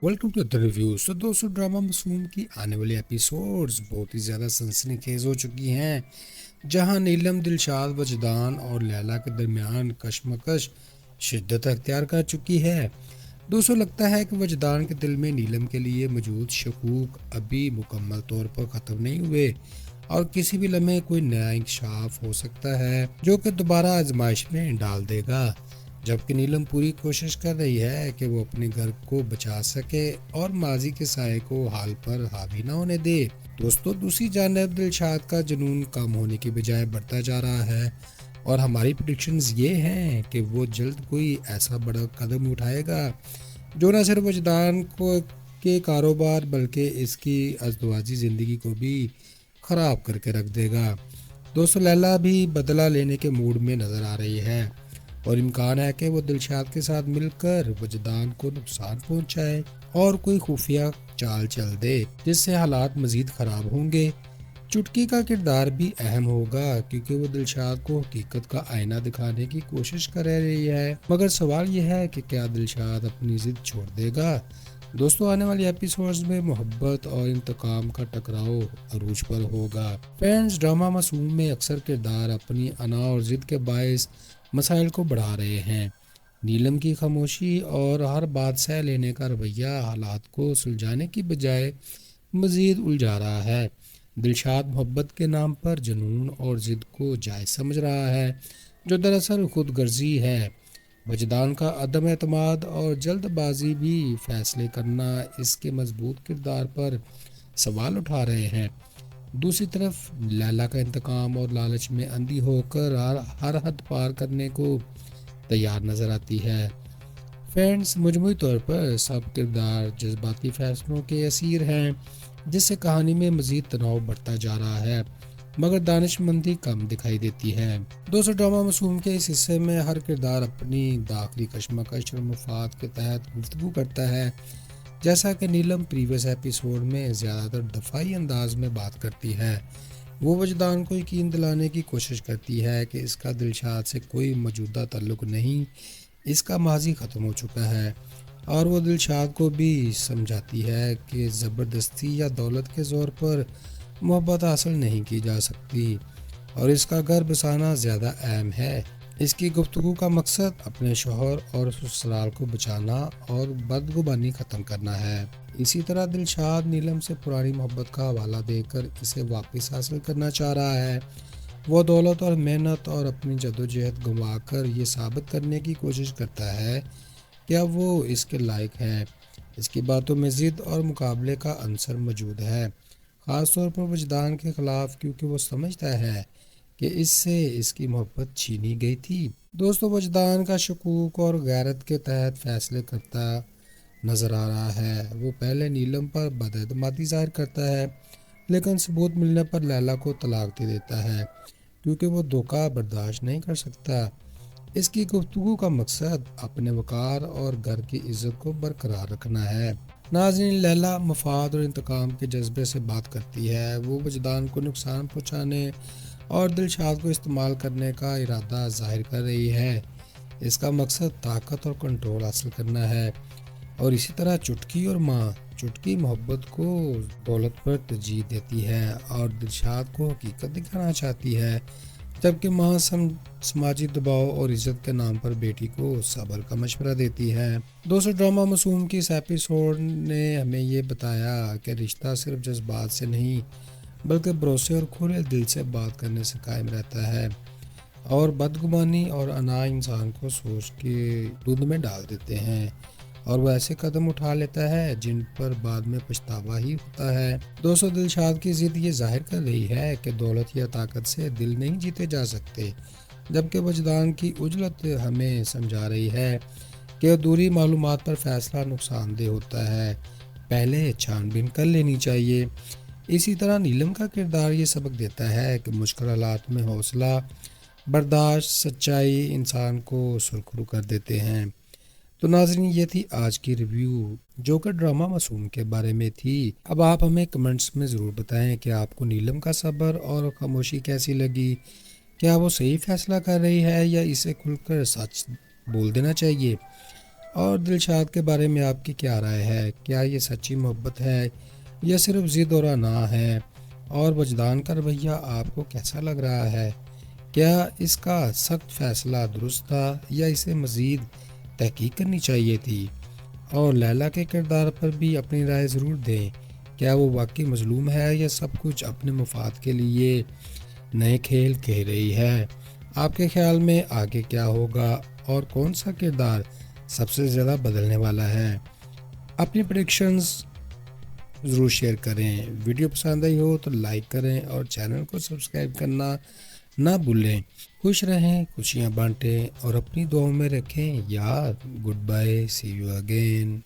Welcome to the reviews. तो दोस्तों, drama मासूम की आने वाली एपिसोड्स बहुत ही ज़्यादा सनसनीखेज हो चुकी हैं, जहां नीलम, दिलशाद, वजदान और लैला के दरमियान कशमकश शिद्दत अख्तियार कर चुकी है। दोस्तों, लगता है कि वजदान के दिल में नीलम के लिए मौजूद शकूक अभी मुकम्मल तौर पर ख़त्म नहीं हुए और किसी भी लम्हे कोई नया इंकशाफ हो सकता है जो कि दोबारा आजमाइश में डाल देगा। जबकि नीलम पूरी कोशिश कर रही है कि वो अपने घर को बचा सके और माजी के साये को हाल पर हावी ना होने दे। दोस्तों, दूसरी जानब दिलशाद का जुनून कम होने की बजाय बढ़ता जा रहा है और हमारी प्रिडिक्शंस ये हैं कि वो जल्द कोई ऐसा बड़ा कदम उठाएगा जो न सिर्फ वजदान को के कारोबार बल्कि इसकी अज़दवाजी ज़िंदगी को भी ख़राब करके रख देगा। दोस्तों, लैला भी बदला लेने के मूड में नज़र आ रही है और इम्कान है कि वो दिलशाद के साथ मिलकर वजदान को नुकसान पहुंचाए और कोई खुफिया चाल चल दे जिससे हालात मजीद खराब होंगे। चुटकी का किरदार भी अहम होगा क्योंकि वो दिलशाद को हकीकत का आईना दिखाने की कोशिश कर रही है, मगर सवाल यह है कि क्या दिलशाद अपनी जिद छोड़ देगा। दोस्तों, आने वाली एपिसोड्स में मोहब्बत और इंतकाम का टकराव अरूज पर होगा। फ्रेंड्स, ड्रामा मासूम में अक्सर किरदार अपनी अना और जिद के बायस मसाइल को बढ़ा रहे हैं। नीलम की खामोशी और हर बात सह लेने का रवैया हालात को सुलझाने की बजाय मजीद उलझा रहा है। दिलशाद मोहब्बत के नाम पर जुनून और ज़िद को जायज़ समझ रहा है, जो दरअसल खुद गर्जी है। वजदान का अदम एतमाद और जल्दबाजी भी फैसले करना इसके मजबूत किरदार पर सवाल उठा रहे हैं। दूसरी तरफ लैला का इंतकाम और लालच में अंधी होकर हर हद पार करने को तैयार नज़र आती है। फ्रेंड्स, मजमूई तौर पर सब किरदार जज्बाती फैसलों के असीर हैं, जिससे कहानी में मज़ीद तनाव बढ़ता जा रहा है, मगर दानिशमंदी कम दिखाई देती है। दोस्तों, ड्रामा मासूम के इस हिस्से में हर किरदार अपनी दाखिली कशमकश और मफाद के तहत गुफ्तगू करता है। जैसा कि नीलम प्रीवियस एपिसोड में ज़्यादातर दफाई अंदाज में बात करती है, वो वजदान को यकीन दिलाने की कोशिश करती है कि इसका दिलशाद से कोई मौजूदा ताल्लुक़ नहीं, इसका माजी ख़त्म हो चुका है। और वो दिलशाद को भी समझाती है कि ज़बरदस्ती या दौलत के ज़ोर पर मोहब्बत हासिल नहीं की जा सकती और इसका घर बसाना ज़्यादा अहम है। इसकी गुफ्तगू का मकसद अपने शोहर और ससुराल को बचाना और बदगुबानी ख़त्म करना है। इसी तरह दिलशाद नीलम से पुरानी मोहब्बत का हवाला देकर इसे वापस हासिल करना चाह रहा है। वो दौलत और मेहनत और अपनी जदोजहद गंवा कर ये साबित करने की कोशिश करता है क्या वो इसके लायक है। इसकी बातों में ज़िद और मुकाबले का अंसर मौजूद है, ख़ास तौर पर वजदान के ख़िलाफ़, क्योंकि वो समझता है कि इससे इसकी मोहब्बत छीनी गई थी। दोस्तों, वजदान का शकूक और गैरत के तहत फैसले करता नज़र आ रहा है। वो पहले नीलम पर बदअतमादी ज़ाहिर करता है, लेकिन सबूत मिलने पर लैला को तलाक दे देता है क्योंकि वो धोखा बर्दाश्त नहीं कर सकता। इसकी गुफ्तगू का मकसद अपने वकार और घर की इज्जत को बरकरार रखना है। नाज़रीन, लैला मफाद और इंतकाम के जज्बे से बात करती है। वो वजदान को नुकसान पहुँचाने और दिलशाद को इस्तेमाल करने का इरादा जाहिर कर रही है। इसका मकसद ताकत और कंट्रोल हासिल करना है। और इसी तरह चुटकी और माँ, चुटकी मोहब्बत को दौलत पर तरजीह देती है और दिलशाद को हकीकत दिखाना चाहती है, जबकि माँ समाजी दबाव और इज्जत के नाम पर बेटी को सब्र का मशवरा देती है। दोस्तों, ड्रामा मासूम की इस एपिसोड ने हमें ये बताया कि रिश्ता सिर्फ जज्बात से नहीं बल्कि भरोसे और खुले दिल से बात करने से कायम रहता है, और बदगुमानी और अना इंसान को सोच के दूध में डाल देते हैं और वो ऐसे कदम उठा लेता है जिन पर बाद में पछतावा ही होता है। दोस्तों, दिलशाद की जिद ये जाहिर कर रही है कि दौलत या ताकत से दिल नहीं जीते जा सकते, जबकि वजदान की उजलत हमें समझा रही है कि अधूरी मालूमात पर फैसला नुकसानदेह होता है, पहले छानबीन कर लेनी चाहिए। इसी तरह नीलम का किरदार ये सबक देता है कि मुश्किल हालात में हौसला, बर्दाश्त, सच्चाई इंसान को सुरखरू कर देते हैं। तो नाज़रीन, ये थी आज की रिव्यू जो कि ड्रामा मासूम के बारे में थी। अब आप हमें कमेंट्स में ज़रूर बताएं कि आपको नीलम का सब्र और खामोशी कैसी लगी। क्या वो सही फैसला कर रही है या इसे खुलकर सच बोल देना चाहिए। اور دلشاد کے بارے میں آپ کی کیا رائے ہے؟ کیا یہ سچی محبت ہے یا صرف ضد اور انا ہے؟ اور وجدان کا رویہ آپ کو کیسا لگ رہا ہے؟ کیا اس کا سخت فیصلہ درست تھا یا اسے مزید تحقیق کرنی چاہیے تھی؟ اور لیلا کے کردار پر بھی اپنی رائے ضرور دیں۔ کیا وہ واقعی مظلوم ہے یا سب کچھ اپنے مفاد کے لیے نئے کھیل کھیل رہی ہے؟ آپ کے خیال میں آگے کیا ہوگا اور کون سا کردار سب سے زیادہ بدلنے والا ہے؟ اپنی پریڈکشنز ضرور شیئر کریں۔ ویڈیو پسند آئی ہو تو لائک کریں اور چینل کو سبسکرائب کرنا نہ بھولیں۔ خوش رہیں، خوشیاں بانٹیں اور اپنی دعاؤں میں رکھیں یاد۔ Goodbye, see you again.